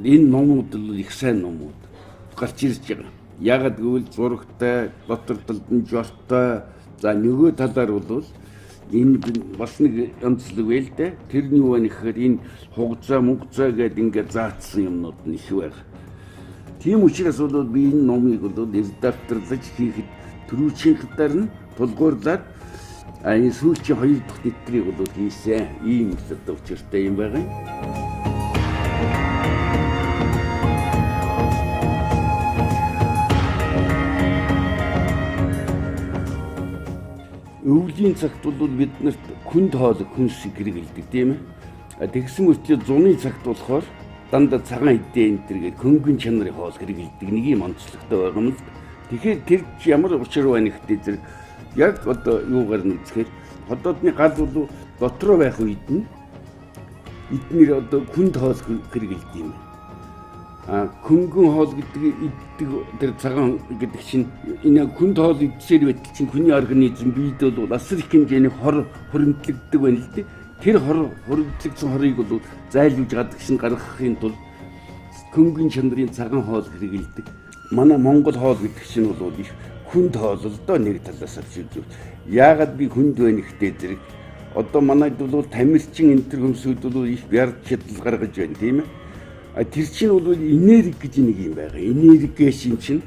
Энэ номууд бол их сайн номууд гарч ирж байгаа. Ягаад гэвэл зурагтай, дотор талд нь жолтой. За нөгөө талаар бол энэ бас нэг онцлог байл дээ. Тэр нь юу вэ гэхээр энэ хугацаа гэдэг ингээд заасан юмнууд нь их байна. Тийм учраас бол би энэ номыг бол редакторлаж хийхэд түрүүчийнхээр нь тулгуурлаад энэ сүүлчийн 2 дахь нэвтрийг бол хийсэн. Ийм л учиртай юм байгаа юм. Өвлийн цагт бол биднэрт хүнд хоол хүнсийг хэрэгэлдэг тийм ээ. Тэгсэн мөртлөө зуны цагт болохоор дандаа цагаан эдээ энэ төргээд хөнгөн чанарын хоол хэрэгэлдэг нэг юм онцлогтой байгаа юм л. Тэгэхээр тэр ямар учир байна гэхдээ зэрэг яг одоо юугаар нь үзэхээр хотоодны гал бол дотроо байх үед нь эднэр одоо хүнд хоол хэрэгэлдэг юм. Хөнгөн хоол гэдэг иддэг тэр цагаан гэдэг чинь энэ хүнд хоол идсээр байтал чинь хүний организм биед бол асар их хэмжээний хор хоригдлогддог байна л дээ. Тэр хоригдлогдсон хорыг бол зайлуулж гадагш нь гаргахын тулд хөнгөн чанарын цагаан хоол хэрэгэлдэг. Манай Монгол хоол гэдэг чинь бол их хүнд хоол л доо нэг талаас авч үзвэл. Яагаад би хүнд байна гэхдээ зэрэг одоо манайд бол тамирчин энэ төр хүмүүсүүд бол их ярд чадал гаргаж байна тийм ээ. Тэр чинь бол энерги гэж нэг юм байгаа. Энергиэшин чинь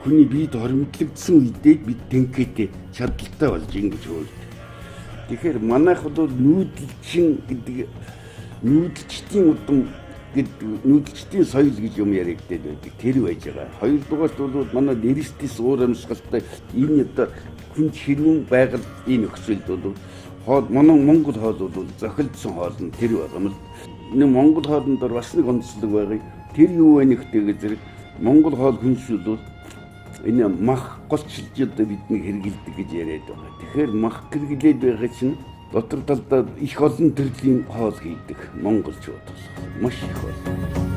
хүний биед хоримтлагдсан үедээ бид тэнхээтэй чадaltaй болж ингэж хөөд. Тэгэхээр манайх бол нүүдэлчин гэдэг нүүдэлчдийн удам гэдэг нүүдэлчдийн соёл гэж юм яригдээд байдаг. Тэр байж байгаа. Хоёрдугаарт бол манай нэрстэс уур амьсгалтай энэ одоо хүн хэрүүн байгаль энэ нөхцөлд бол хоол манай Монгол хоол бол зохилдсон хоол нь тэр байгаа юм л. Нэг Монгол хоолнд бас нэг онцлог байгаа. Тэр юу вэ нэгтэйгээ зэрэг Монгол хоол хүнсүүд бол энэ мах голчилж одоо бидний хэрэгэлдэг гэж яриад байгаа. Тэгэхээр мах хэрэглээд байгаа чинь дотор талдаа их олон төрлийн хоол хийдэг монголчууд маш их байна.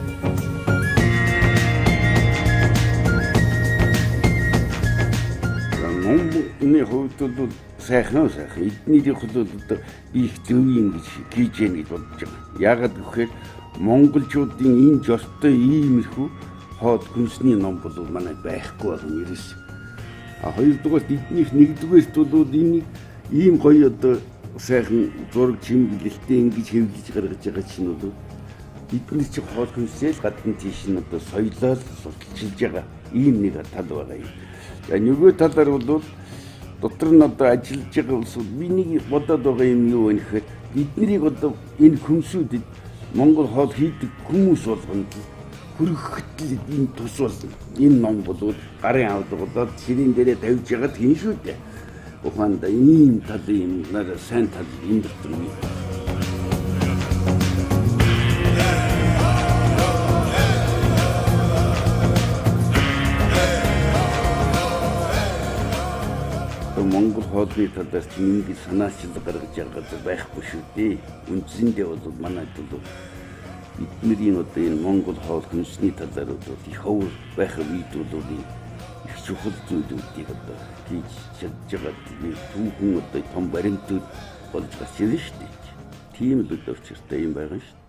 Монголны хувьд бол сайхан эднийх бол одоо би их зөв юм гэж хийж яах гэж бодож байгаа. Яагаад гэвэл монголчуудын энэ жолтой иймэрхүү хоол хүнсний ном бол манай байхгүй байгаа юм ерөөс. Хоёрдугаар эднийх нэгдүгээрт бол энэ ийм гоё одоо сайхан зураг чимгэлэлтэй ингэж хэвлэж гаргаж байгаа чинь бол бидний чи хоол хүнсэл гадна тийш нь одоо соёлоо сурталчилж байгаа ийм нэг тал байгаа юм. За нөгөө талаар бол дотор нь одоо ажиллаж байгаа улсууд миний бодоод байгаа юм юу вэ гэхээр эднэрийг одоо энэ хүнсүүдэд Монгол хоол хийдэг хүмүүс болгонд хүргэхэд энэ тус болно. Энэ ном бол гарын авд болоод ширийн дээрээ тавьж ягаад хийн шүү дээ. Ухаанда ийм тал юм нараа сайн тал энэ дотор нь. Монгол хоолны талаас нэг санаачилга гаргаж байгаа байхгүй шүү дээ. Үндсэндээ бол манайд бол бидний одоо энэ Монгол хоол хүнсний талаар бол их ховор байх үед бол их чухал зүйлүүдийг одоо хийж чадж байгаа. Түүхэн одоо том баримтууд болж гарч ирнэ шүү дээ. Тийм л өдөрчтэй юм байгаа шүү.